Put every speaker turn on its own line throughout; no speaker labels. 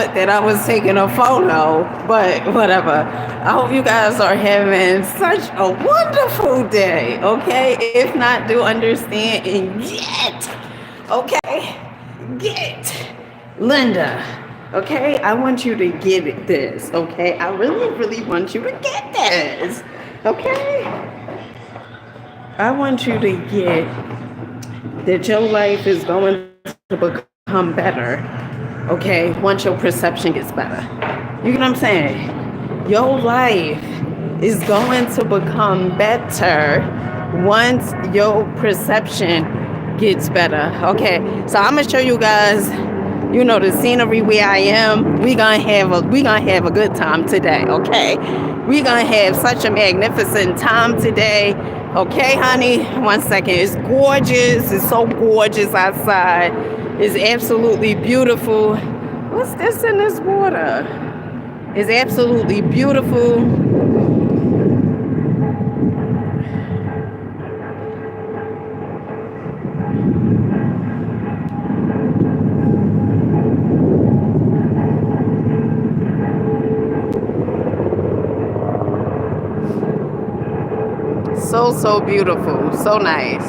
that I was taking a photo, but whatever. I hope you guys are having such a wonderful day, okay? If not, do understand and get Linda, okay? I want you to get this, okay? I really, really want you to get this, okay? I want you to get that your life is going to become better, okay, once your perception gets better. You get what I'm saying? Your life is going to become better once your perception gets better. Okay, so I'm gonna show you guys, the scenery where I am. We gonna have a good time today. Okay, we gonna have such a magnificent time today. Okay, honey. One second. It's gorgeous. It's so gorgeous outside. It's absolutely beautiful. What's this in this water? It's absolutely beautiful. So, so beautiful. So nice.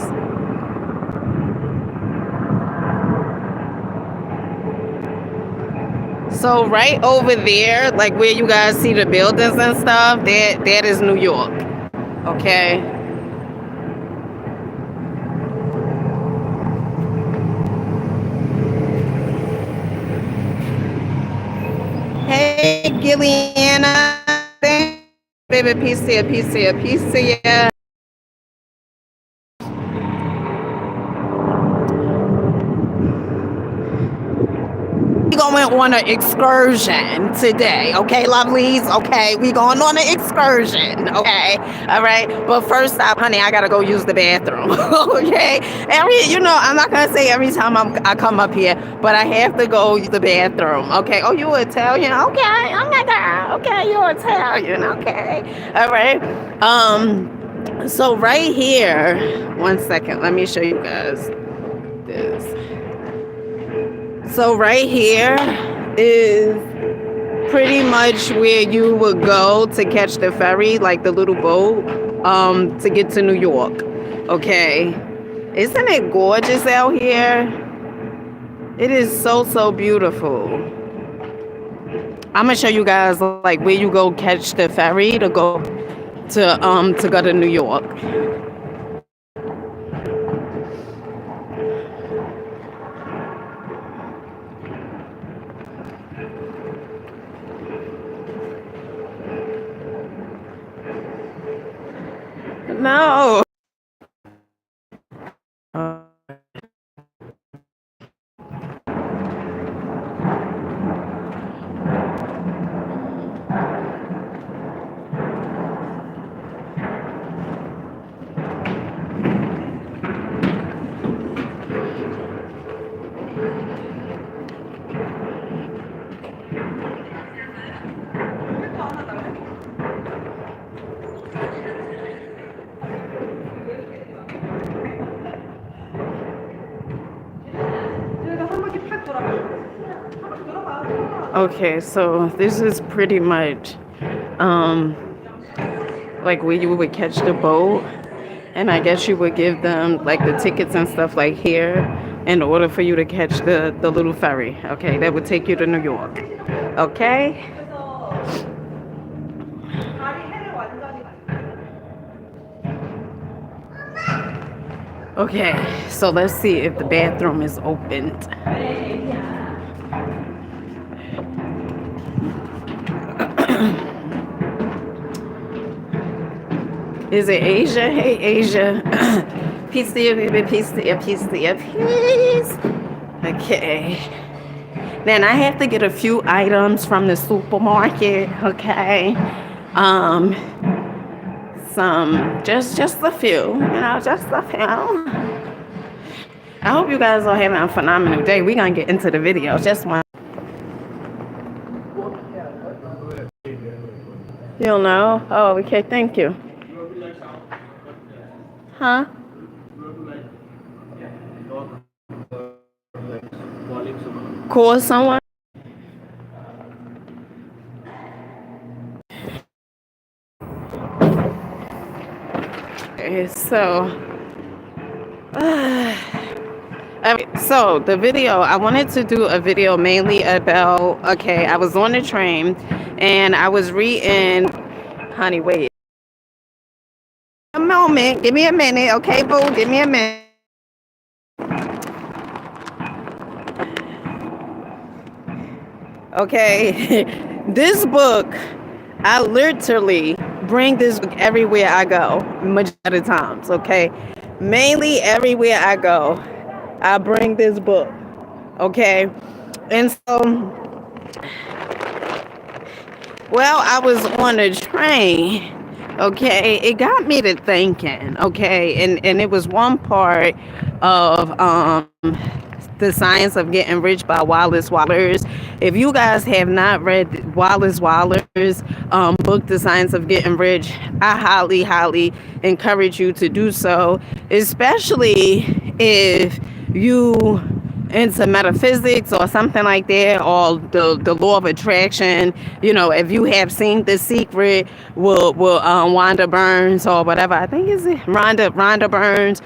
So right over there, like where you guys see the buildings and stuff, that is New York. Okay. Hey, Gilliana. Baby, peace to you, peace to you, peace to you. Going on an excursion today, okay, lovelies? Okay, we going on an excursion, okay? All right, but first stop, honey, I gotta go use the bathroom, okay? I'm not gonna say every time I come up here, but I have to go use the bathroom, okay? Oh, you Italian? Okay, oh my God, okay, you're Italian, okay, all right. So right here, one second, let me show you guys this. So right here is pretty much where you would go to catch the ferry, like the little boat, to get to New York. Okay. Isn't it gorgeous out here? It is so, so beautiful. I'm gonna show you guys like where you go catch the ferry to go to New York. No. Okay, so this is pretty much um, like where you would catch the boat, and I guess you would give them like the tickets and stuff like here in order for you to catch the little ferry. Okay, that would take you to New York. Okay. Okay, so let's see if the bathroom is opened. Is it Asia? Hey, Asia. Peace to you, baby. Peace to you, peace to you, peace. Okay. Then I have to get a few items from the supermarket. Okay. Um, just a few. Just a few. I hope you guys are having a phenomenal day. We're gonna get into the video. Just one. You'll know. Oh, okay. Thank you. Huh? Call someone. So, so the video, I wanted to do a video mainly about, okay, I was on the train and I was reading, honey, wait a moment, give me a minute, okay, boo, give me a minute. Okay, this book, I literally bring this book everywhere I go, majority of the times, okay? Mainly everywhere I go, I bring this book, okay? And so, well, I was on a train, okay? It got me to thinking, okay? And it was one part of The Science of Getting Rich by Wallace Wattles. If you guys have not read Wallace Wattles' book, The Science of Getting Rich, I highly, highly encourage you to do so, especially if you into metaphysics or something like that, or the law of attraction. You know, if you have seen The Secret with Wanda Burns or whatever, I think is it Rhonda Burns,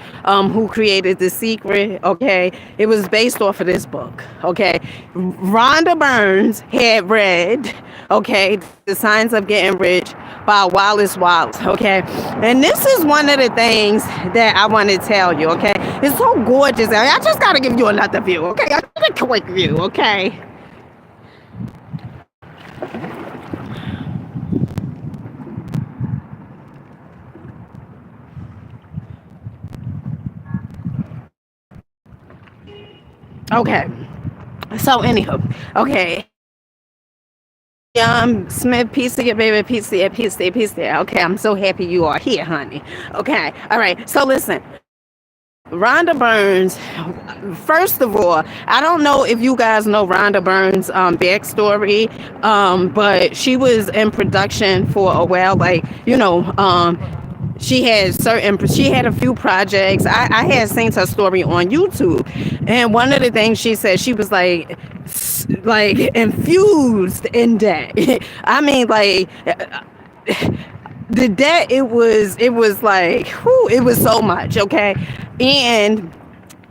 who created The Secret. Okay, it was based off of this book. Okay, Rhonda Burns had read, okay, The Science of Getting Rich by Wallace Wattles. Okay, and this is one of the things that I want to tell you. Okay, it's so gorgeous. I just gotta give you another view. Okay, I got a quick view. Okay. Okay. So anyhow, okay. Smith, peace to your baby, peace to you, peace to you, peace to you. Okay, I'm so happy you are here, honey. Okay, all right. So listen, Rhonda Burns, first of all, I don't know if you guys know Rhonda Burns' backstory, but she was in production for a while. Like, you know, she had a few projects. I had seen her story on YouTube, and one of the things she said, she was like infused in debt. I mean, like the debt, it was like, whew, it was so much. Okay, and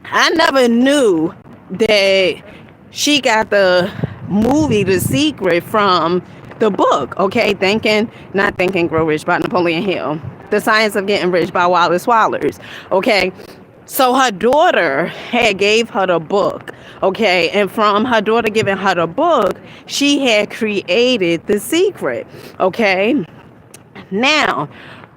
I never knew that she got the movie The Secret from the book. Okay, not thinking Grow Rich by Napoleon Hill. The Science of Getting Rich by Wallace Wattles. Okay, so her daughter had gave her the book. Okay, and from her daughter giving her the book, she had created The Secret. Okay, now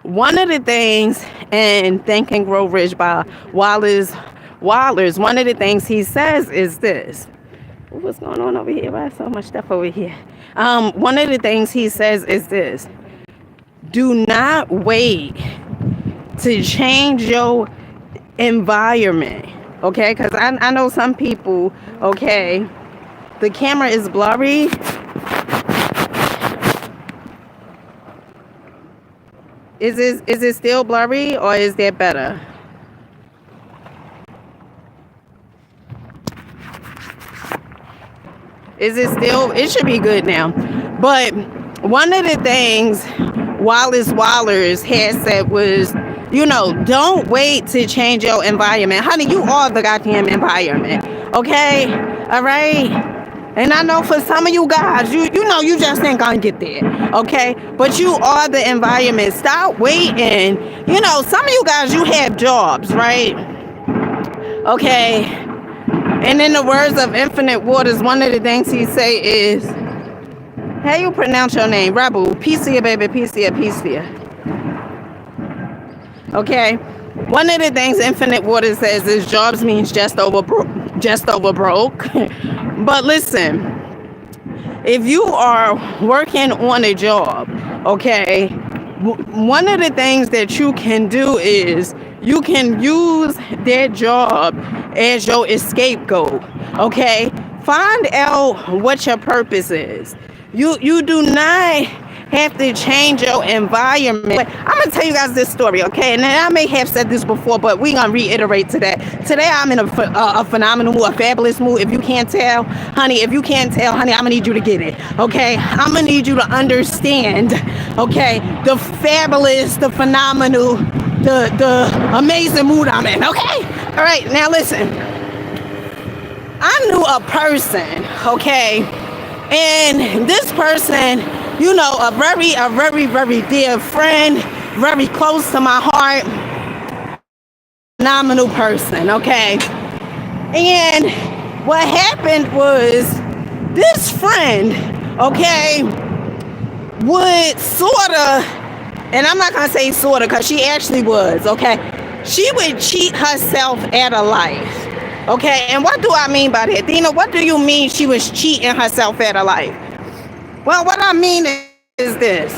one of the things in Think and Grow Rich by Wallace, one of the things he says is this. What's going on over here? Why so much stuff over here? One of the things he says is this. Do not wait to change your environment. Okay? Because I know some people, okay, the camera is blurry. Is it still blurry, or is that better? Is it still? It should be good now. But one of the things Wallace Wattles had said was, you know, don't wait to change your environment. Honey, you are the goddamn environment. Okay? All right? And I know for some of you guys, you know, you just ain't gonna get there. Okay? But you are the environment. Stop waiting. You know, some of you guys, you have jobs, right? Okay? And in the words of Infinite Waters, one of the things he say is, how you pronounce your name? Rebel. Peace to you, baby. Peace to you. Peace to you. Okay? One of the things Infinite Waters says is jobs means just over broke. But listen, if you are working on a job, okay, one of the things that you can do is you can use that job as your scapegoat. Okay, find out what your purpose is. You do not have to change your environment. But I'm gonna tell you guys this story, okay? And I may have said this before, but we're gonna reiterate today. Today I'm in a phenomenal mood, a fabulous mood. If you can't tell, honey, I'm gonna need you to get it, okay? I'm gonna need you to understand, okay, the fabulous, the phenomenal the amazing mood I'm in, okay? All right, now listen. I knew a person, okay, and this person, you know, a very dear friend, very close to my heart, phenomenal person, okay? And what happened was this friend, okay, would sort of, and I'm not going to say sort of because she actually was, okay? She would cheat herself out of life, okay? And what do I mean by that? Dina, what do you mean she was cheating herself out of life? Well, what I mean is this.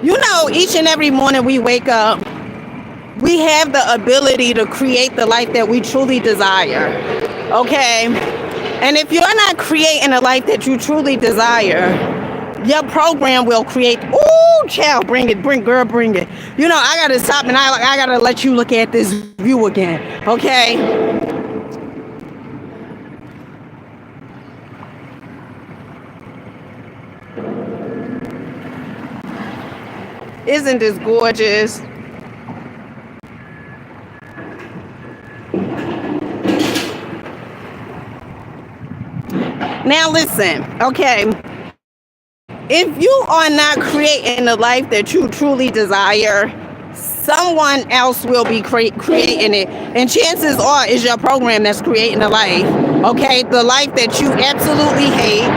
You know, each and every morning we wake up, we have the ability to create the life that we truly desire, okay? And if you're not creating a life that you truly desire, your program will create. Ooh, child, bring it. You know, I gotta stop and I gotta let you look at this view again, okay? Isn't this gorgeous? Now listen, okay? If you are not creating the life that you truly desire, someone else will be creating it. And chances are it's your program that's creating the life, okay? The life that you absolutely hate.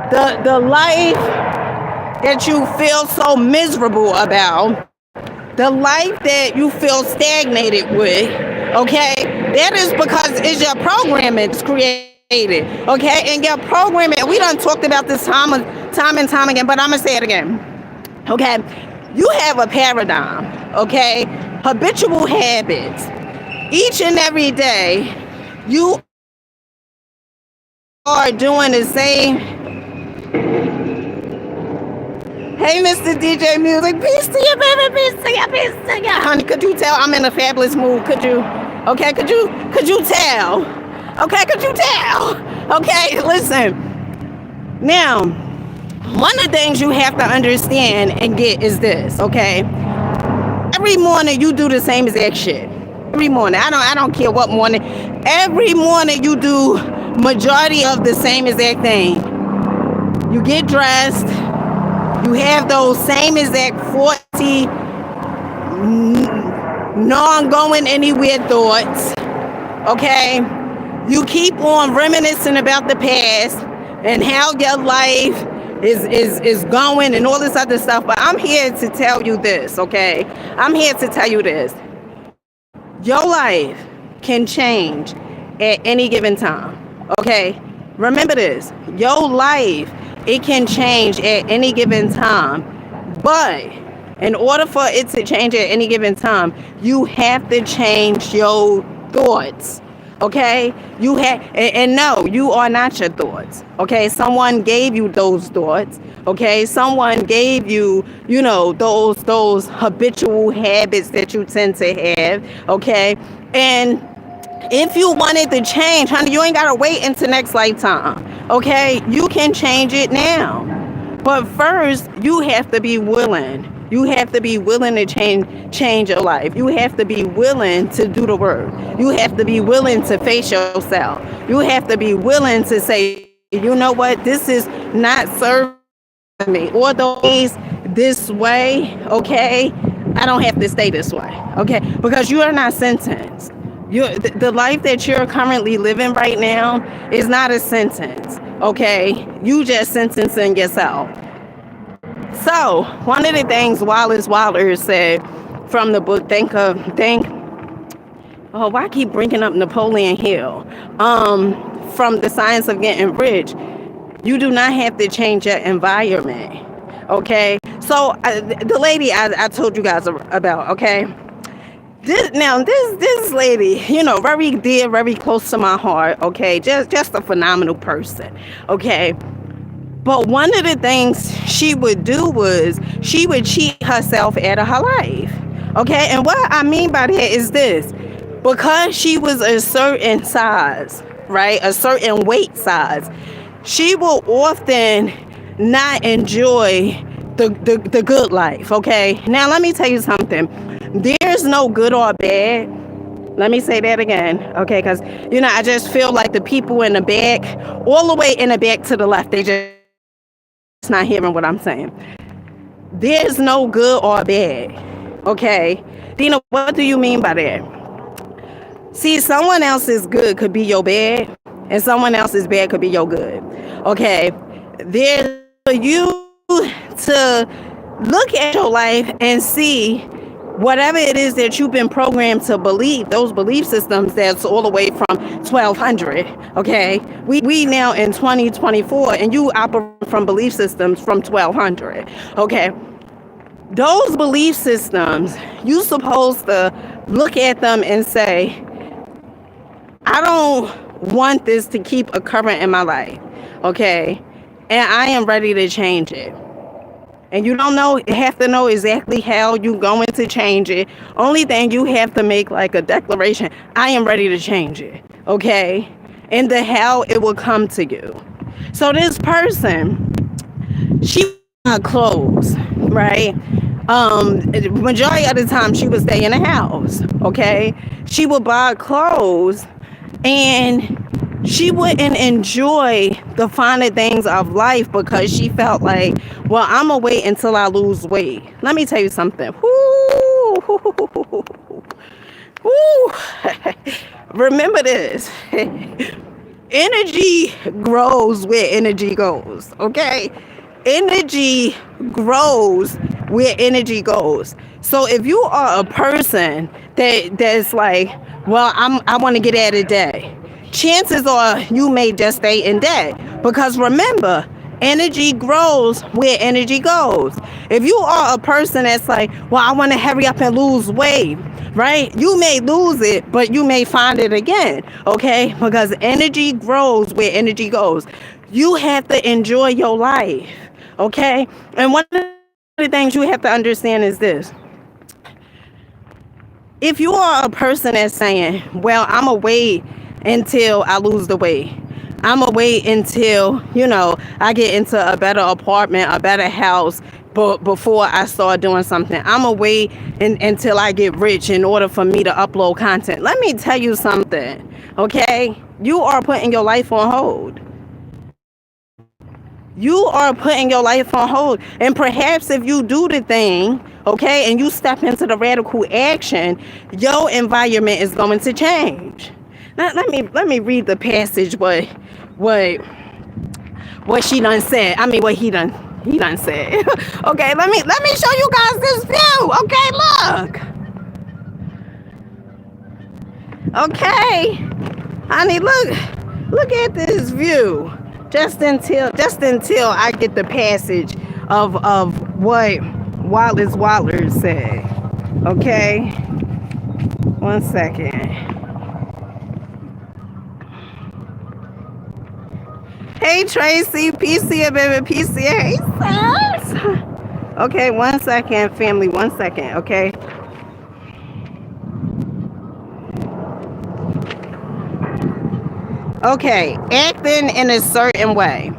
The life that you feel so miserable about. The life that you feel stagnated with, okay? That is because it's your program that's created. Okay, and your programming, we done talked about this time and time again, but I'm gonna say it again. Okay, you have a paradigm, okay, habitual habits. Each and every day, you are doing the same. Hey, Mr. DJ Music, peace to you, baby, peace to you, honey. Could you tell I'm in a fabulous mood? Could you? Okay, could you tell? Okay, could you tell? Okay, listen. Now, one of the things you have to understand and get is this, okay? Every morning you do the same exact shit. Every morning. I don't care what morning. Every morning you do majority of the same exact thing. You get dressed. You have those same exact 40 non-going anywhere thoughts, okay? You keep on reminiscing about the past and how your life is going and all this other stuff. But I'm here to tell you this, okay? I'm here to tell you this. Your life can change at any given time, okay? Remember this. Your life, it can change at any given time. But in order for it to change at any given time, you have to change your thoughts. Okay, you have, and no, you are not your thoughts. Okay, someone gave you those thoughts. Okay, someone gave you, you know, those habitual habits that you tend to have. Okay, and if you wanted to change, honey, you ain't gotta wait until next lifetime. Okay, you can change it now, but first you have to be willing. You have to be willing to change your life. You have to be willing to do the work. You have to be willing to face yourself. You have to be willing to say, you know what, this is not serving me. Or those this way, okay, I don't have to stay this way, okay? Because you are not sentenced. The life that you're currently living right now is not a sentence, okay? You just sentencing yourself. So, one of the things Wallace Wattles said from the book why I keep bringing up Napoleon Hill? From The Science of Getting Rich, you do not have to change your environment, okay? So, the lady I told you guys about, okay? This lady, you know, very dear, very close to my heart, okay? Just a phenomenal person, okay? But one of the things she would do was she would cheat herself out of her life. Okay, and what I mean by that is this. Because she was a certain size, right? A certain weight size, she will often not enjoy the good life, okay? Now let me tell you something. There's no good or bad. Let me say that again, okay? Because, I just feel like the people in the back, all the way in the back to the left, they just not hearing what I'm saying. There's no good or bad, okay? Dina, what do you mean by that? See, someone else's good could be your bad, and someone else's bad could be your good, okay? There's for you to look at your life and see whatever it is that you've been programmed to believe, those belief systems that's all the way from 1200, okay? We now in 2024, and you operate from belief systems from 1200, okay? Those belief systems, you supposed to look at them and say, I don't want this to keep occurring in my life, okay? And I am ready to change it. And you don't have to know exactly how you're going to change it. Only thing you have to make like a declaration, I am ready to change it, okay? And the how it will come to you. So this person, she bought clothes, right? Majority of the time she would stay in the house, okay? She would buy clothes and she wouldn't enjoy the finer things of life because she felt like, well, I'm going to wait until I lose weight. Let me tell you something. Woo. Woo. Remember this. Energy grows where energy goes, okay? Energy grows where energy goes. So if you are a person that's like, well, I want to get out of debt, chances are you may just stay in debt. Because remember, energy grows where energy goes. If you are a person that's like, well, I want to hurry up and lose weight, right? You may lose it, but you may find it again, okay? Because energy grows where energy goes. You have to enjoy your life, okay? And one of the things you have to understand is this. If you are a person that's saying, well, I'm going to wait until I lose the weight. I'm going to wait until, I get into a better apartment, a better house, but before I start doing something. I'm going to wait until I get rich in order for me to upload content. Let me tell you something, okay? You are putting your life on hold. You are putting your life on hold. And perhaps if you do the thing, okay, and you step into the radical action, your environment is going to change. Now, let me read the passage what she done said. I mean, what he done said. Okay, let me show you guys this view. Okay, look. Okay, honey, look at this view. Just until I get the passage of what Wallace Wattles said. Okay, 1 second. Hey Tracy, PCA baby, PCA. Hey sis. Okay, 1 second, family. 1 second. Okay. Okay, acting in a certain way.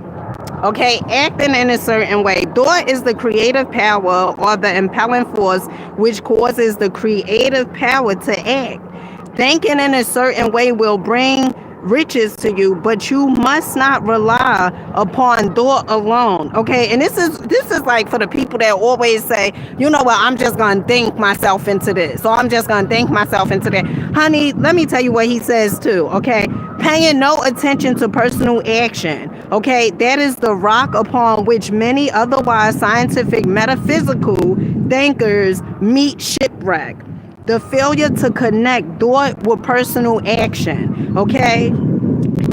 Okay, acting in a certain way. Thought is the creative power or the impelling force which causes the creative power to act. Thinking in a certain way will bring riches to you, but you must not rely upon thought alone. Okay, and this is like for the people that always say, you know what, I'm just gonna think myself into this, or I'm just gonna think myself into that. Honey, let me tell you what he says too. Okay, paying no attention to personal action. Okay, that is the rock upon which many otherwise scientific metaphysical thinkers meet shipwreck. The failure to connect thought with personal action, okay?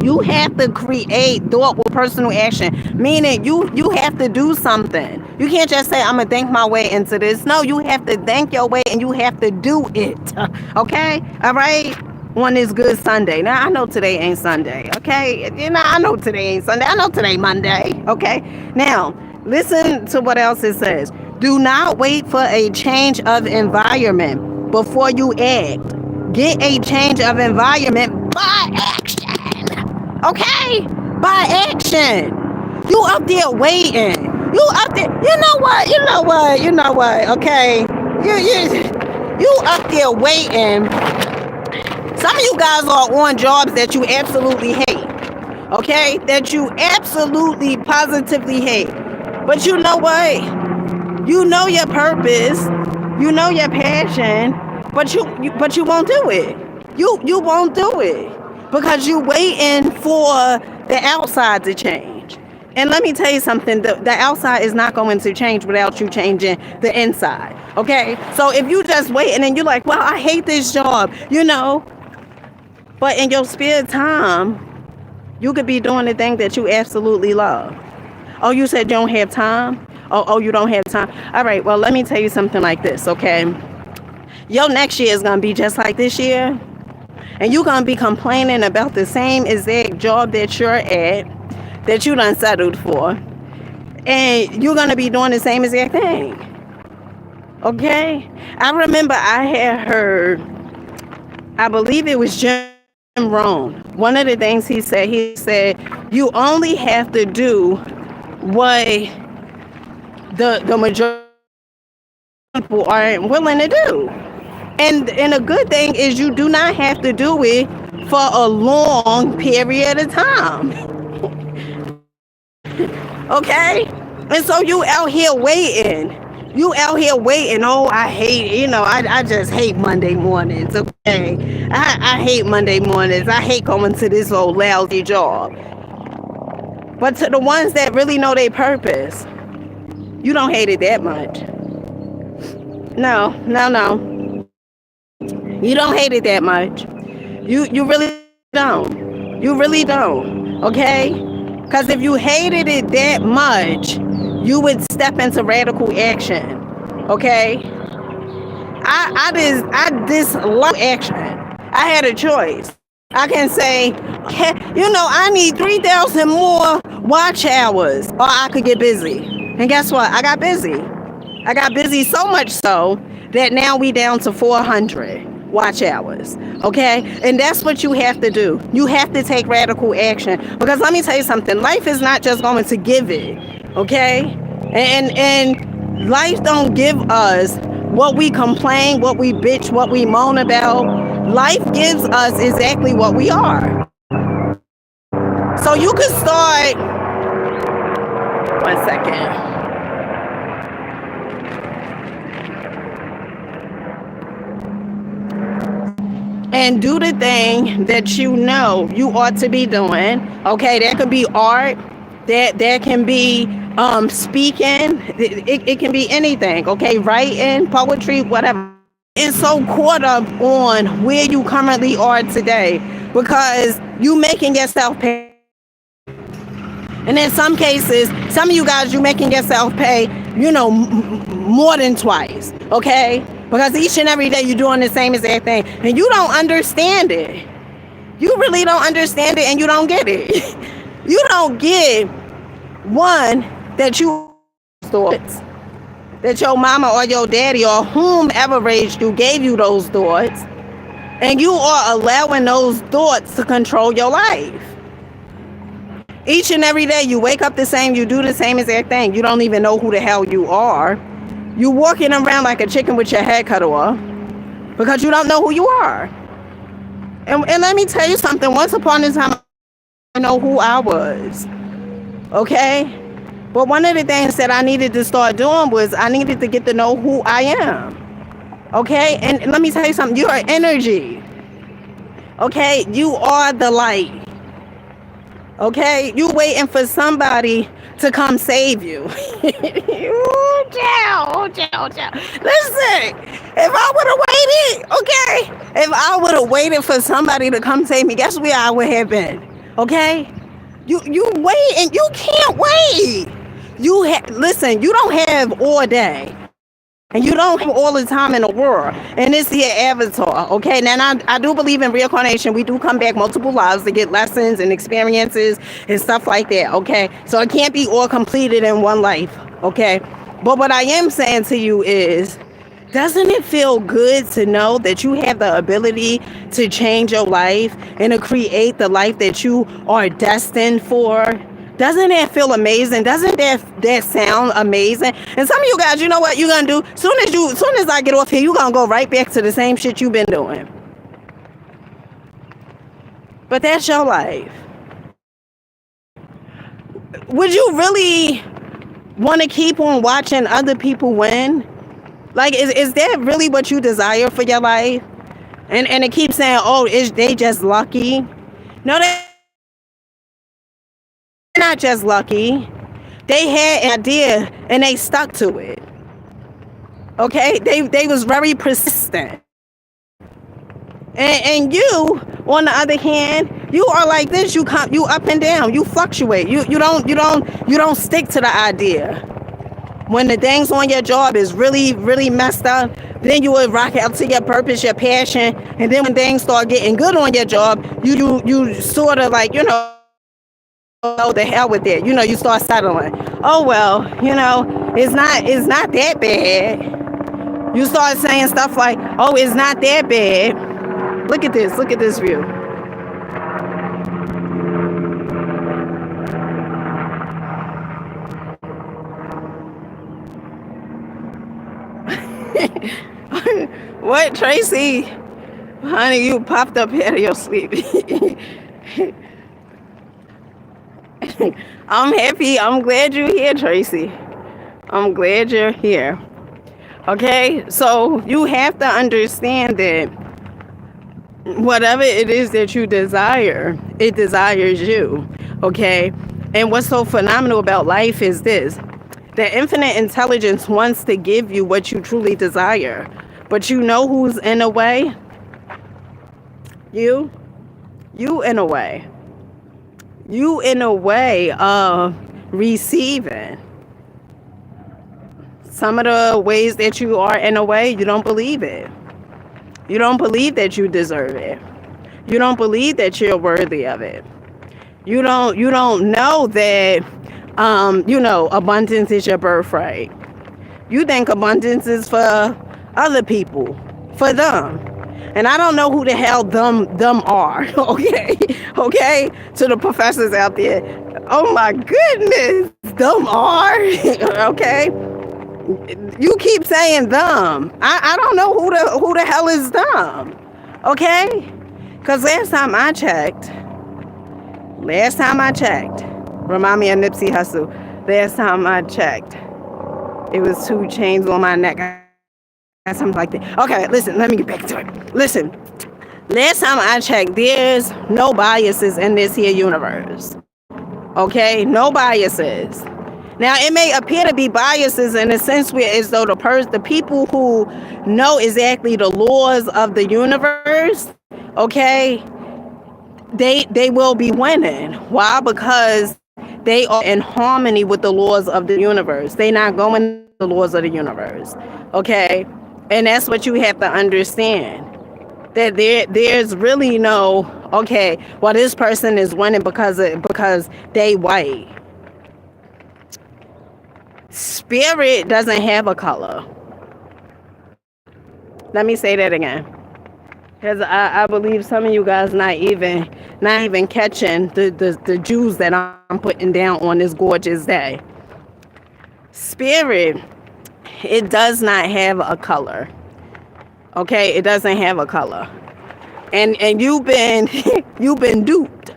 You have to create thought with personal action, meaning you have to do something. You can't just say, I'm going to think my way into this. No, you have to think your way and you have to do it, okay? All right? On this good Sunday. Now, I know today ain't Sunday, okay? I know today ain't Sunday. I know today Monday, okay? Now, listen to what else it says. Do not wait for a change of environment before you act. Get a change of environment by action. Okay? By action. You up there waiting. You up there? You know what? You know what? You know what? Okay, you up there waiting. Some of you guys are on jobs that you absolutely hate. Okay, that you absolutely positively hate. But you know what? You know your purpose. You know your passion. But you won't do it. You won't do it because you waiting for the outside to change. And let me tell you something, the outside is not going to change without you changing the inside. Okay? So if you just wait and then you're like, well, I hate this job, but in your spare time, you could be doing the thing that you absolutely love. Oh, you said you don't have time? Oh, you don't have time. All right, well, let me tell you something like this, okay? Your next year is going to be just like this year. And you're going to be complaining about the same exact job that you're at, that you done settled for. And you're going to be doing the same exact thing. Okay? I remember I had heard, I believe it was Jim Rohn. One of the things he said, you only have to do what the majority of people aren't willing to do. And a good thing is you do not have to do it for a long period of time. Okay? And so you out here waiting. Oh, I hate, I just hate Monday mornings. Okay? I hate Monday mornings. I hate going to this old lousy job. But to the ones that really know their purpose, you don't hate it that much. No. You don't hate it that much. You really don't. You really don't. Okay? Because if you hated it that much, you would step into radical action. Okay? I dislike action. I had a choice. I can say, I need 3,000 more watch hours, or I could get busy. And guess what? I got busy. I got busy so much so that now we down to 400 watch hours. Okay? And that's what you have to do. You have to take radical action. Because let me tell you something. Life is not just going to give it. Okay? And life don't give us what we complain, what we bitch, what we moan about. Life gives us exactly what we are. So you could start. 1 second. And do the thing that you know you ought to be doing. Okay, that could be art. That can be speaking. It can be anything. Okay, writing, poetry, whatever. It's so caught up on where you currently are today because you making yourself pay. And in some cases, some of you guys, you making yourself pay, more than twice. Okay. Because each and every day you're doing the same exact thing. And you don't understand it. You really don't understand it and you don't get it. You don't get, one, that you thoughts. That your mama or your daddy or whomever raised you gave you those thoughts. And you are allowing those thoughts to control your life. Each and every day you wake up the same, you do the same exact thing. You don't even know who the hell you are. You walking around like a chicken with your head cut off because you don't know who you are. And let me tell you something. Once upon a time, I know who I was. Okay? But one of the things that I needed to start doing was I needed to get to know who I am. Okay? And let me tell you something. You are energy. Okay? You are the light. Okay? You waiting for somebody to come save you. Ooh, child. Listen, if I would have waited, okay? If I would have waited for somebody to come save me, guess where I would have been? Okay? You wait and you can't wait. Listen, you don't have all day. And you don't have all the time in the world. And it's your avatar, okay? Now, I do believe in reincarnation. We do come back multiple lives to get lessons and experiences and stuff like that, okay? So it can't be all completed in one life, okay? But what I am saying to you is, doesn't it feel good to know that you have the ability to change your life and to create the life that you are destined for? Doesn't that feel amazing? Doesn't that sound amazing? And some of you guys, you know what you're gonna do? Soon as I get off here, you're gonna go right back to the same shit you've been doing. But that's your life. Would you really want to keep on watching other people win? Like, is that really what you desire for your life? And it keeps saying, oh, they just lucky. No, they're not just lucky. They had an idea and they stuck to it. Okay? They was very persistent. And you, on the other hand, you are like this. You up and down. You fluctuate. You don't stick to the idea. When the things on your job is really, really messed up, then you would rock out to your purpose, your passion, and then when things start getting good on your job, you sort of like, oh, the hell with it. You start settling. Oh well, it's not that bad. You start saying stuff like, oh, it's not that bad. Look at this view. What, Tracy? Honey, you popped up out of your sleep. I'm happy. I'm glad you're here, Tracy. I'm glad you're here. Okay? So you have to understand that whatever it is that you desire, it desires you. Okay? And what's so phenomenal about life is this. The infinite intelligence wants to give you what you truly desire. But you know who's in a way? You in a way. You in a way of receiving. Some of the ways that you are in a way, you don't believe it. You don't believe that you deserve it. You don't believe that you're worthy of it. You don't know that abundance is your birthright. You think abundance is for other people, for them. And I don't know who the hell them are, okay? Okay? To the professors out there. Oh my goodness, them are, okay? You keep saying them. I don't know who the hell is them, okay? Because last time I checked, remind me of Nipsey Hussle. Last time I checked, it was 2 chains on my neck. Something like that. Okay, listen, let me get back to it. Listen, last time I checked, there's no biases in this here universe. Okay, no biases. Now, it may appear to be biases in a sense where as though the people who know exactly the laws of the universe, okay, they will be winning. Why? Because they are in harmony with the laws of the universe. They're not going the laws of the universe. Okay? And that's what you have to understand. That there's really no, okay, well, this person is winning because they white. Spirit doesn't have a color. Let me say that again. Because I believe some of you guys not even catching the Jews that I'm putting down on this gorgeous day. Spirit, it does not have a color. Okay, it doesn't have a color. And you've been you've been duped.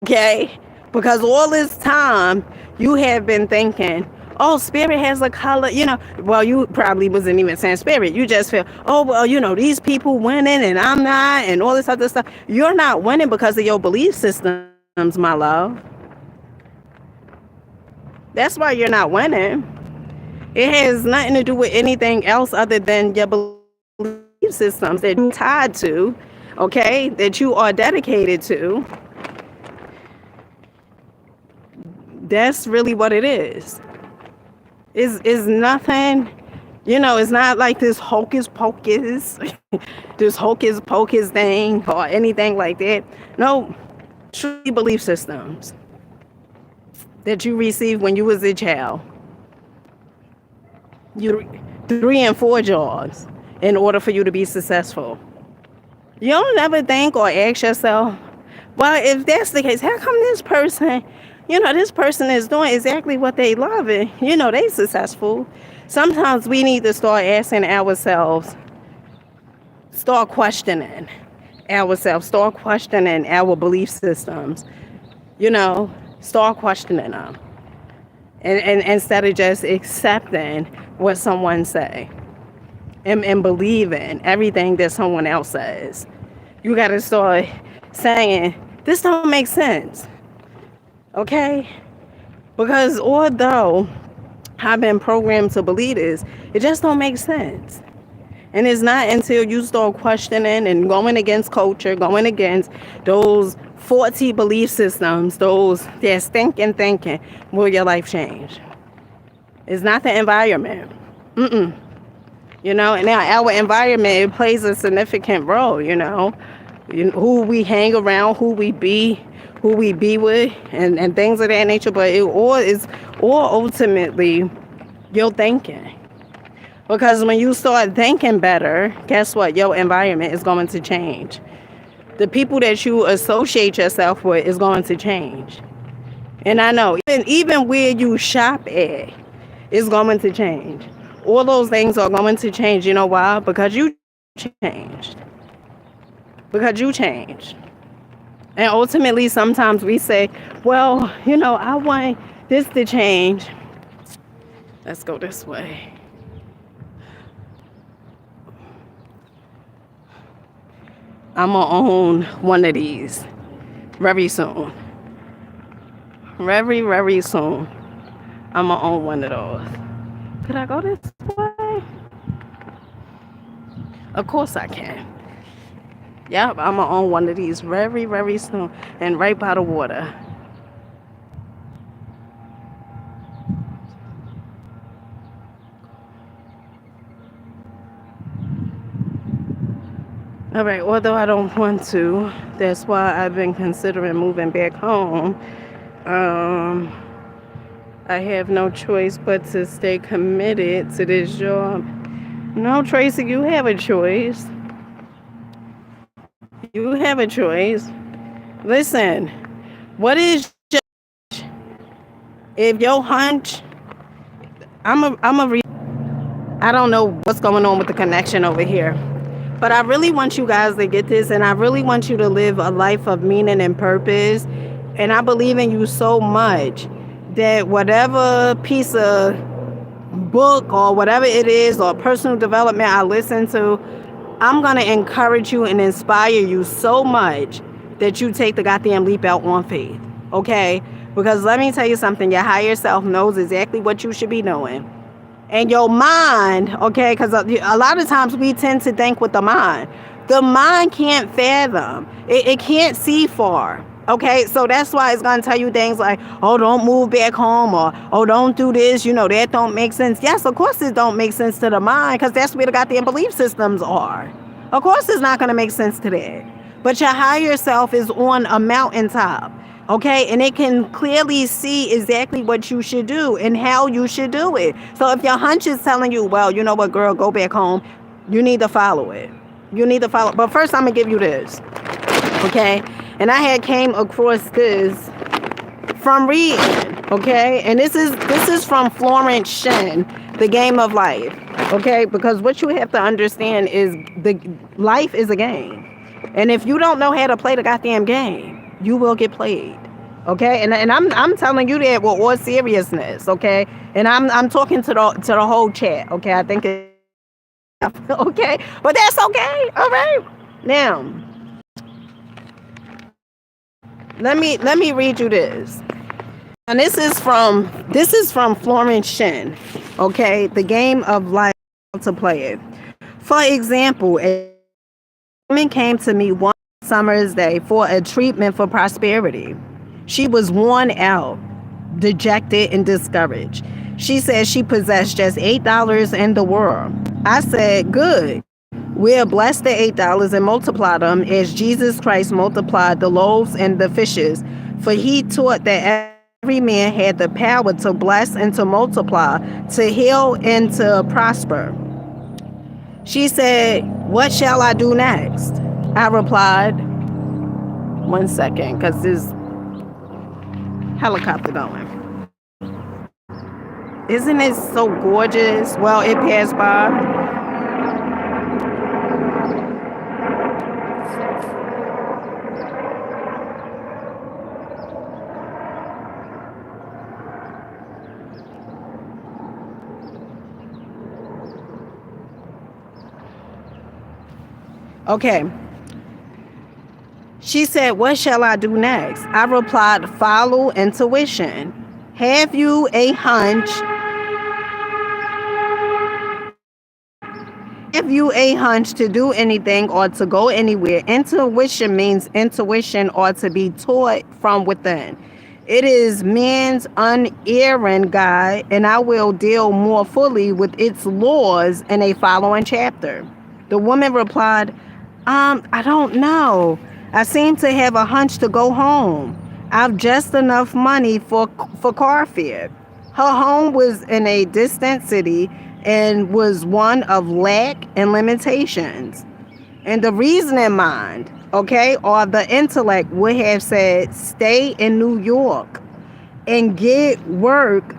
Okay? Because all this time you have been thinking, oh, spirit has a color, well, you probably wasn't even saying spirit. You just feel, oh, well, these people winning and I'm not, and all this other stuff. You're not winning because of your belief systems, my love. That's why you're not winning. It has nothing to do with anything else other than your belief systems that you're tied to, okay, that you are dedicated to. That's really what it is. Is nothing, it's not like this hocus pocus, this hocus pocus thing or anything like that. No, true belief systems that you received when you was a child. You 3 and 4 jobs in order for you to be successful. You don't ever think or ask yourself, well, if that's the case, how come this person this person is doing exactly what they love and, they successful. Sometimes we need to start asking ourselves, start questioning ourselves, start questioning our belief systems, start questioning them. And instead of just accepting what someone say and believing everything that someone else says. You got to start saying, this don't make sense. Okay? Because although I've been programmed to believe this, it just don't make sense. And it's not until you start questioning and going against culture, going against those faulty belief systems, those that thinking, will your life change. It's not the environment. And now our environment, it plays a significant role, who we hang around, who we be with, and things of that nature. But it all is ultimately your thinking. Because when you start thinking better, guess what? Your environment is going to change. The people that you associate yourself with is going to change. And I know, even where you shop at is going to change. All those things are going to change. You know why? Because you changed. And ultimately, sometimes we say, well, I want this to change. Let's go this way. I'm going to own one of these very soon. Very, very soon. I'm going to own one of those. Could I go this way? Of course I can. Yep, I'm going to own one of these very, very soon. And right by the water. All right, although I don't want to, that's why I've been considering moving back home. I have no choice but to stay committed to this job. No, Tracy, you have a choice. You have a choice. Listen, what is your, if your hunch, I don't know what's going on with the connection over here. But I really want you guys to get this, and I really want you to live a life of meaning and purpose. And I believe in you so much that whatever piece of book or whatever it is or personal development I listen to, I'm going to encourage you and inspire you so much that you take the goddamn leap out on faith. Okay? Because let me tell you something. Your higher self knows exactly what you should be doing. And your mind, okay, because a lot of times we tend to think with the mind. The mind can't fathom. It can't see far, okay? So that's why it's going to tell you things like, oh, don't move back home, or, oh, don't do this, that don't make sense. Yes, of course it don't make sense to the mind, because that's where the goddamn belief systems are. Of course it's not going to make sense to that. But your higher self is on a mountaintop. Okay, and it can clearly see exactly what you should do and how you should do it. So if your hunch is telling you, well, you know what, girl, go back home, you need to follow it. But first, I'm going to give you this. Okay, and I had came across this from reading. Okay, and this is from Florence Shen, The Game of Life. Okay, because what you have to understand is life is a game. And if you don't know how to play the goddamn game, you will get played. Okay, and I'm telling you that with all seriousness. Okay, and I'm talking to the whole chat. Okay, I think it. Okay, but that's okay. All right. Now, let me read you this. And this is from Florence Shen. Okay, The Game of Life, how to play it. For example, a woman came to me one summer's day for a treatment for prosperity. She was worn out, dejected, and discouraged. She said she possessed just $8 in the world. I said, good. We'll bless the $8 and multiply them as Jesus Christ multiplied the loaves and the fishes. For he taught that every man had the power to bless and to multiply, to heal and to prosper. She said, what shall I do next? I replied, one second, because this helicopter going? Isn't it so gorgeous? Well, it passed by. Okay. She said, what shall I do next? I replied, follow intuition. Have you a hunch? Have you a hunch to do anything or to go anywhere? Intuition means intuition or to be taught from within. It is man's unerring guide, and I will deal more fully with its laws in a following chapter. The woman replied, I don't know. I seem to have a hunch to go home. I've just enough money for car fare. Her home was in a distant city and was one of lack and limitations. And the reasoning mind, okay, or the intellect would have said, stay in New York and get work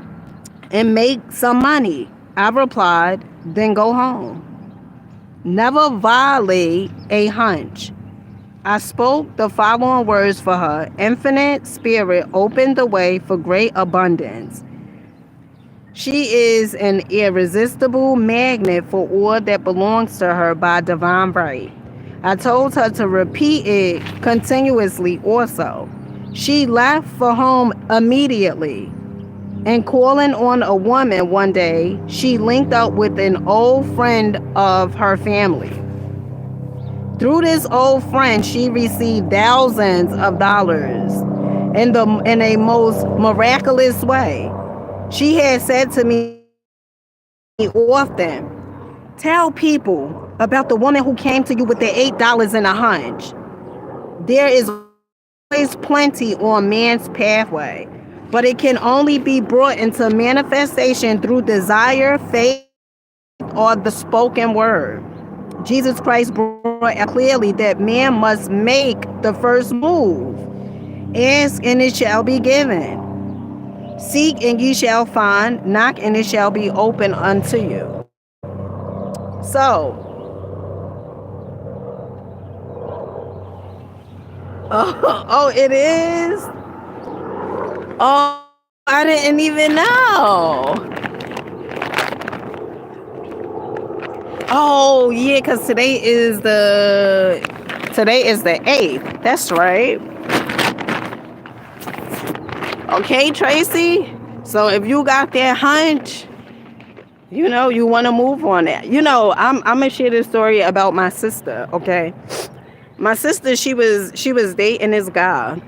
and make some money. I replied, then go home. Never violate a hunch. I spoke the following words for her. Infinite Spirit opened the way for great abundance. She is an irresistible magnet for all that belongs to her by divine right. I told her to repeat it continuously also. She left for home immediately. And calling on a woman one day, she linked up with an old friend of her family. Through this old friend, she received thousands of dollars in a most miraculous way. She had said to me often, tell people about the woman who came to you with the $8 and a hunch. There is always plenty on man's pathway, but it can only be brought into manifestation through desire, faith, or the spoken word. Jesus Christ brought out clearly that man must make the first move. Ask and it shall be given. Seek and ye shall find. Knock and it shall be open unto you. So, it is? Oh, I didn't even know. Oh, yeah, because today is the 8th. That's right. Okay, Tracy. So if you got that hunch, you want to move on that. I'm gonna share this story about my sister. Okay, my sister, she was dating this guy.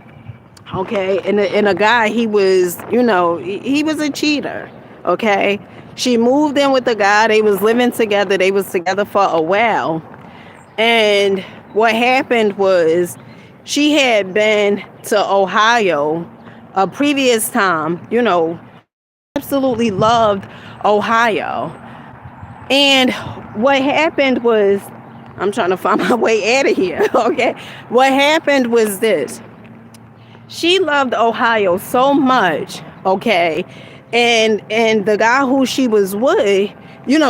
Okay, and a guy, he was, he was a cheater. Okay, she moved in with the guy. They was living together. They was together for a while, and what happened was she had been to Ohio a previous time. Absolutely loved Ohio. And what happened was, I'm trying to find my way out of here, okay? What happened was this. She loved Ohio so much, okay? And the guy who she was with,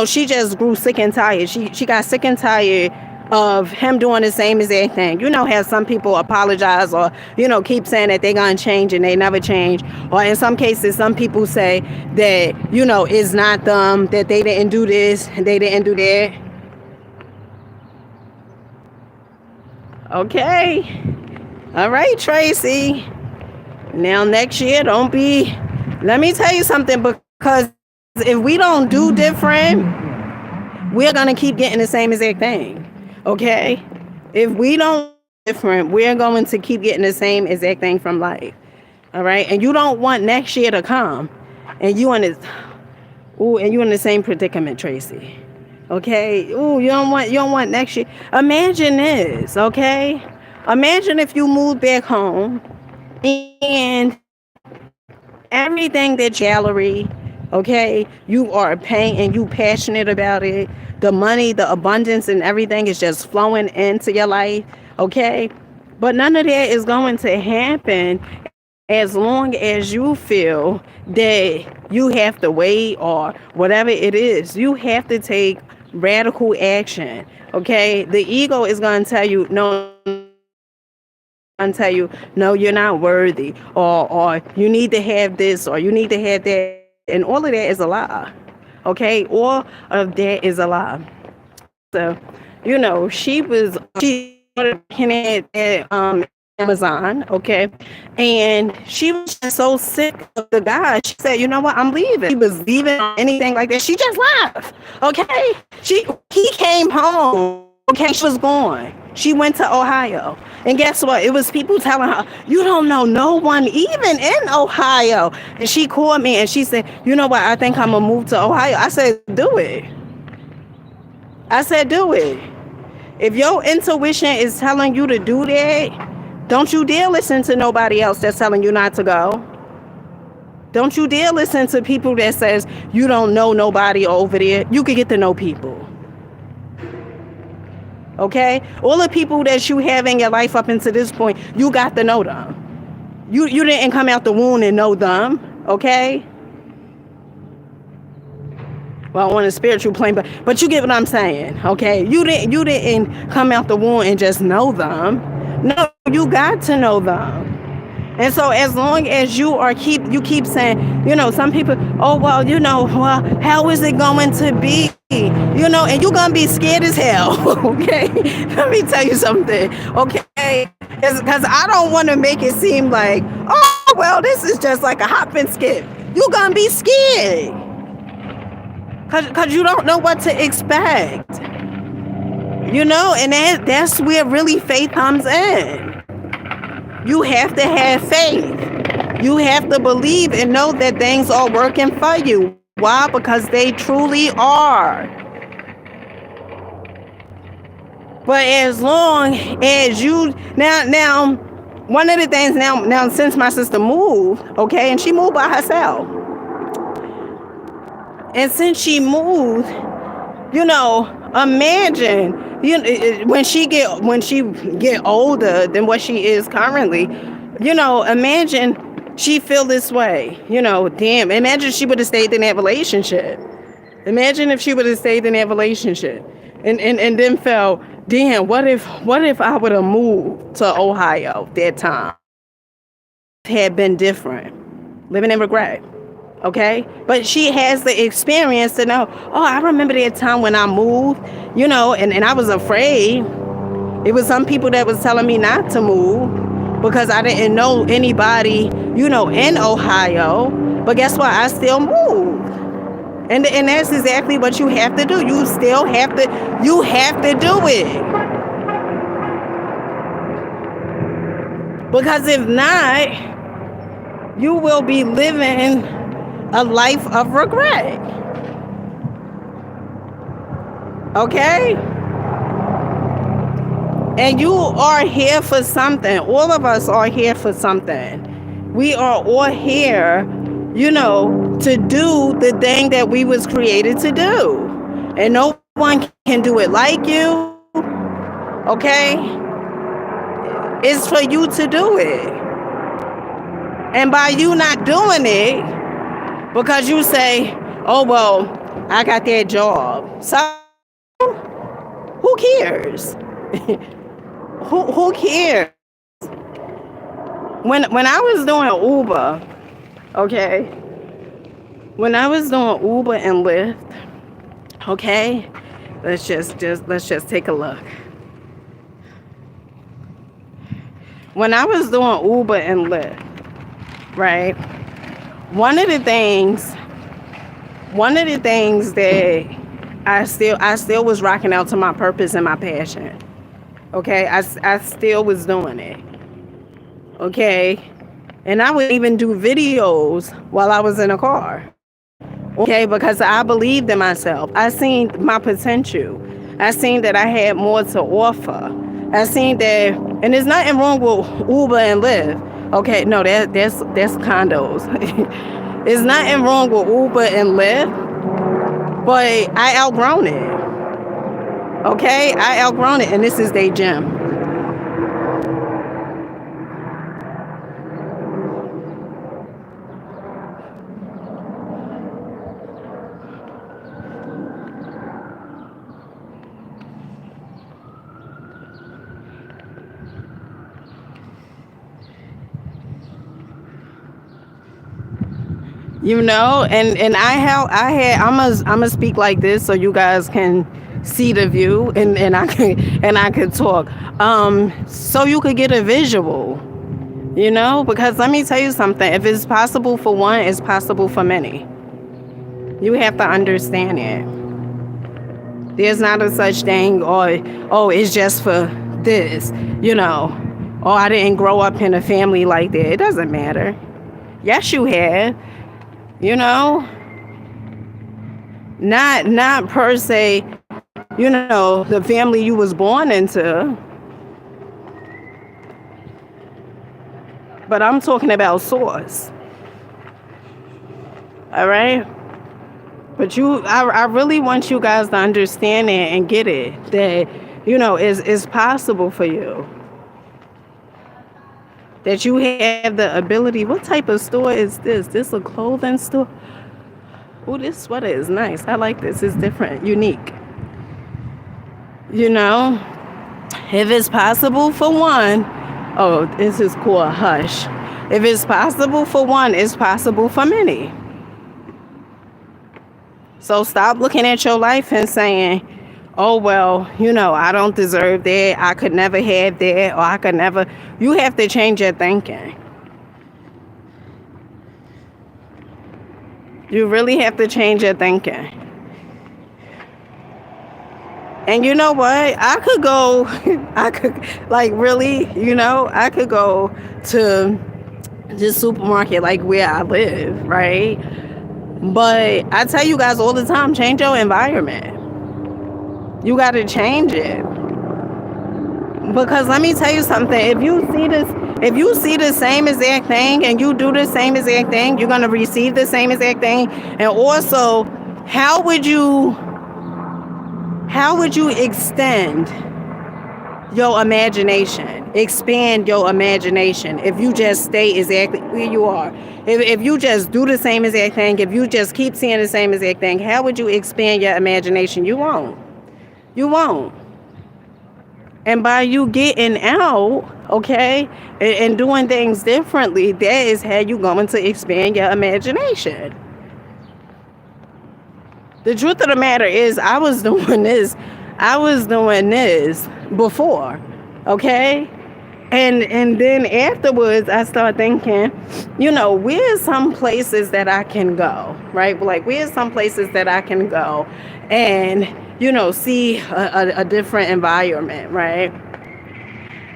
she just grew sick and tired. She got sick and tired of him doing the same exact thing. How some people apologize or, keep saying that they're going to change and they never change. Or in some cases, some people say that, it's not them, that they didn't do this and they didn't do that. Okay. All right, Tracy. Now, next year, let me tell you something, because if we don't do different, we're going to keep getting the same exact thing. Okay, if we don't different, we're going to keep getting the same exact thing from life. All right, and you don't want next year to come, and you in the same predicament, Tracy. Okay, you don't want next year. Imagine this. Okay, imagine if you moved back home, and everything that gallery, okay, you are paying and you passionate about it. The money, the abundance and everything is just flowing into your life, okay? But none of that is going to happen As long as you feel that you have to wait or whatever it is, you have to take radical action. Okay, the ego is going to tell you no, and tell you no, you're not worthy, or you need to have this or you need to have that, and all of that is a lie. Okay, all of that is a lie. So, she started working at Amazon, okay, and she was just so sick of the guy. She said, "You know what? I'm leaving." She was leaving or anything like that. She just left. Okay, he came home. Okay, she was gone. She went to Ohio, and guess what? It was people telling her, "You don't know no one even in Ohio." And she called me and she said, "You know what? I think I'm gonna move to Ohio." I said, "Do it." I said, "Do it." If your intuition is telling you to do that, don't you dare listen to nobody else that's telling you not to go. Don't you dare listen to people that says you don't know nobody over there. You could get to know people. Okay? All the people that you have in your life up until this point, you got to know them. You didn't come out the womb and know them. Okay? Well, on a spiritual plane, but you get what I'm saying, okay? You didn't come out the womb and just know them. No, you got to know them. And so as long as you keep saying, some people, oh well, well, how is it going to be? And you're gonna be scared as hell, okay? Let me tell you something, okay? Because I don't want to make it seem like, oh well, this is just like a hop and skip. You're gonna be scared. Because you don't know what to expect. And that's where really faith comes in. You have to have faith. You have to believe and know that things are working for you. Why? Because they truly are. But as long as you now one of the things now since my sister moved, okay, and she moved by herself. And since she moved, imagine, when she get older than what she is currently, imagine she feel this way, damn, imagine she would have stayed in that relationship. Imagine if she would have stayed in that relationship and then felt, damn, what if I would have moved to Ohio that time? Had been different. Living in regret. Okay, but she has the experience to know, oh, I remember that time when I moved, and I was afraid. It was some people that was telling me not to move because I didn't know anybody, in Ohio. But guess what? I still moved. And that's exactly what you have to do. You have to do it. Because if not, you will be living a life of regret. Okay? And you are here for something. All of us are here for something. We are all here, to do the thing that we was created to do. And no one can do it like you. Okay? It's for you to do it. And by you not doing it, because you say, oh, well, I got that job. So, who cares? Who cares? When I was doing Uber, okay? When I was doing Uber and Lyft, okay? Let's just take a look. When I was doing Uber and Lyft, right? One of the things that I still was rocking out to my purpose and my passion. Okay, I still was doing it. Okay, and I would even do videos while I was in a car. Okay, because I believed in myself. I seen my potential. I seen that I had more to offer. I seen that, and there's nothing wrong with Uber and Lyft. Okay, no, that's condos. There's nothing wrong with Uber and Lyft, but I outgrown it. Okay, I outgrown it, and this is their gym. And I'm gonna speak like this so you guys can see the view, and I could talk, so you could get a visual, because let me tell you something. If it's possible for one, it's possible for many. You have to understand it. There's not a such thing, or oh, it's just for this, or I didn't grow up in a family like that. It doesn't matter. Yes, you have, you know, not per se, the family you was born into, but I'm talking about source. All right. But I really want you guys to understand it and get it, that, it's possible for you. That you have the ability. What type of store is this? This a clothing store? Oh, this sweater is nice. I like this. It's different, unique. If it's possible for one, oh, this is called Hush. If it's possible for one, it's possible for many. So stop looking at your life and saying, oh, well, I don't deserve that. I could never have that, or I could never. You have to change your thinking. You really have to change your thinking. And you know what? I could go, like, really, I could go to the supermarket, like, where I live, right? But I tell you guys all the time, change your environment. You got to change it. Because let me tell you something. If you see the same exact thing and you do the same exact thing, you're going to receive the same exact thing. And also, how would you extend your imagination, expand your imagination, if you just stay exactly where you are? If you just do the same exact thing, if you just keep seeing the same exact thing, how would you expand your imagination? You won't. You won't. And by you getting out, okay, and doing things differently, that is how you're going to expand your imagination. The truth of the matter is, I was doing this before, okay? And then afterwards, I started thinking, where's some places that I can go, right? Like, where's some places that I can go and, see a different environment, right?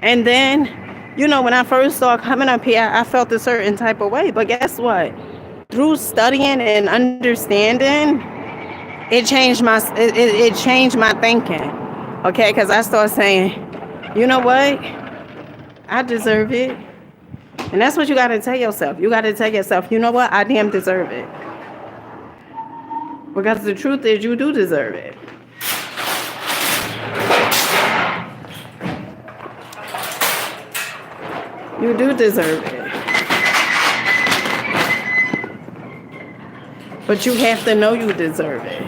And then, when I first started coming up here, I felt a certain type of way. But guess what? Through studying and understanding, it changed my thinking, okay? Because I started saying, you know what? I deserve it. And that's what you got to tell yourself. You got to tell yourself, you know what? I damn deserve it. Because the truth is, you do deserve it. You do deserve it. But you have to know you deserve it.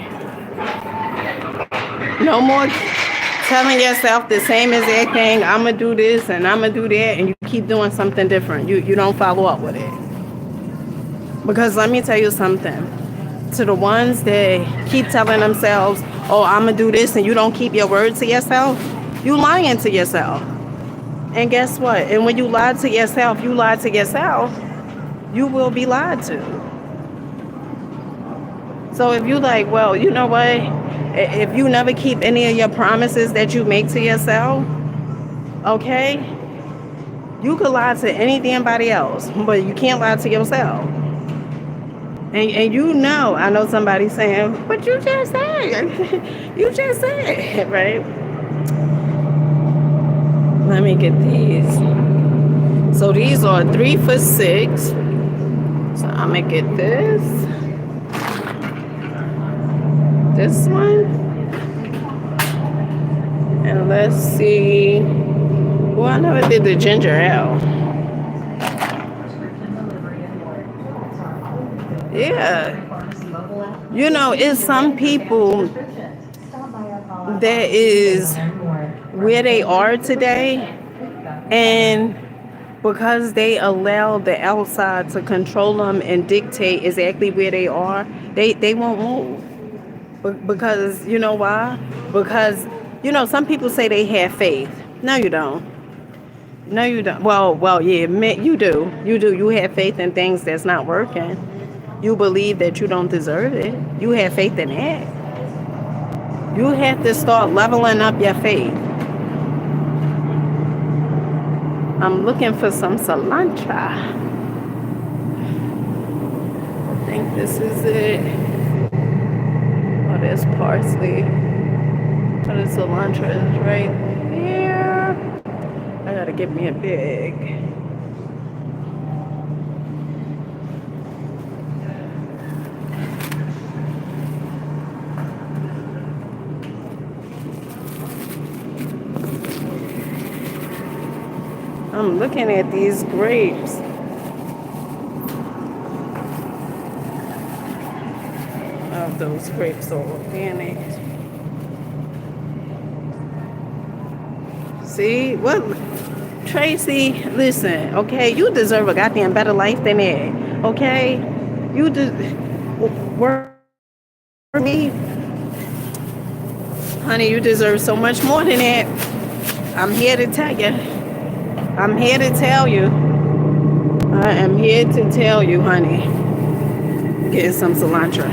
No more telling yourself the same exact thing. I'm going to do this and I'm going to do that. And you keep doing something different. You don't follow up with it. Because let me tell you something. To the ones that keep telling themselves, oh, I'm going to do this, and you don't keep your word to yourself, you lying to yourself. And guess what? And when you lie to yourself, you will be lied to. So if you like, well, you know what? If you never keep any of your promises that you make to yourself, okay, you could lie to anybody else, but you can't lie to yourself. And I know somebody saying, but you just said, right? Let me get these. So these are 3 for $6. So I'm gonna get this one, and let's see. Well, I never did the ginger ale. Yeah, it's some people that is where they are today, and because they allow the outside to control them and dictate exactly where they are, they won't move. Because you know why? Because some people say they have faith. No, you don't. No, you don't. Well, yeah, you do. You do. You have faith in things that's not working. You believe that you don't deserve it. You have faith in that. You have to start leveling up your faith. I'm looking for some cilantro. I think this is it. Oh, there's parsley. Oh, the cilantro is right here. I gotta get me a big. I'm looking at these grapes. Oh, those grapes are organic. See? What? Tracy, listen, okay? You deserve a goddamn better life than that, okay? You work for me. Honey, you deserve so much more than that. I'm here to tell you. I'm here to tell you. I am here to tell you, honey. Get some cilantro.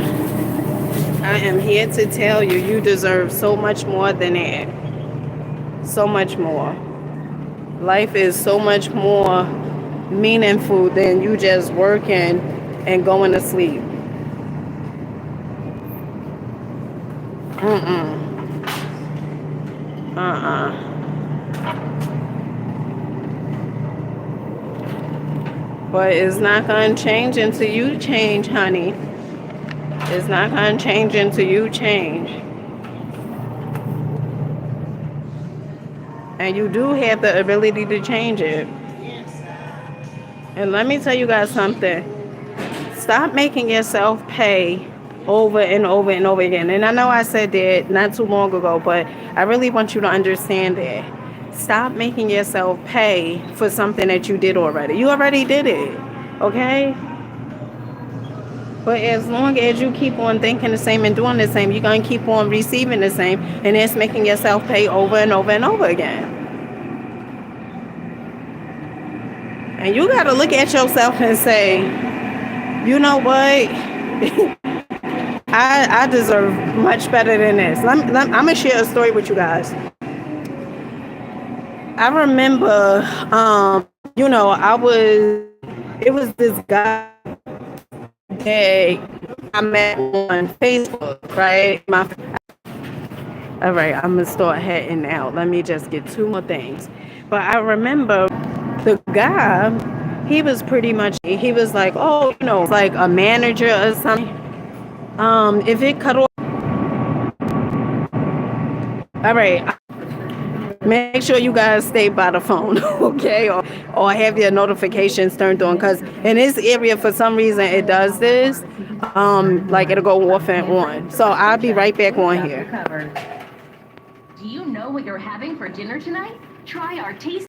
I am here to tell you, you deserve so much more than that. So much more. Life is so much more meaningful than you just working and going to sleep. But it's not going to change until you change, honey. It's not going to change until you change. And you do have the ability to change it. And let me tell you guys something. Stop making yourself pay over and over and over again. And I know I said that not too long ago, but I really want you to understand that. Stop making yourself pay for something that you did already. You already did it, okay? But as long as you keep on thinking the same and doing the same, you're going to keep on receiving the same, and it's making yourself pay over and over and over again. And you got to look at yourself and say, you know what? I deserve much better than this. I'm going to share a story with you guys. I remember, it was this guy that I met on Facebook, right? All right, I'm going to start heading out. Let me just get two more things. But I remember the guy, he was pretty much, he was like, oh, like a manager or something. If it cut off, all right. Make sure you guys stay by the phone, okay? Or have your notifications turned on, because in this area, for some reason, it does this. Like it'll go off and on. So I'll be right back on here.
Do you know what you're having for dinner tonight? Try our tasty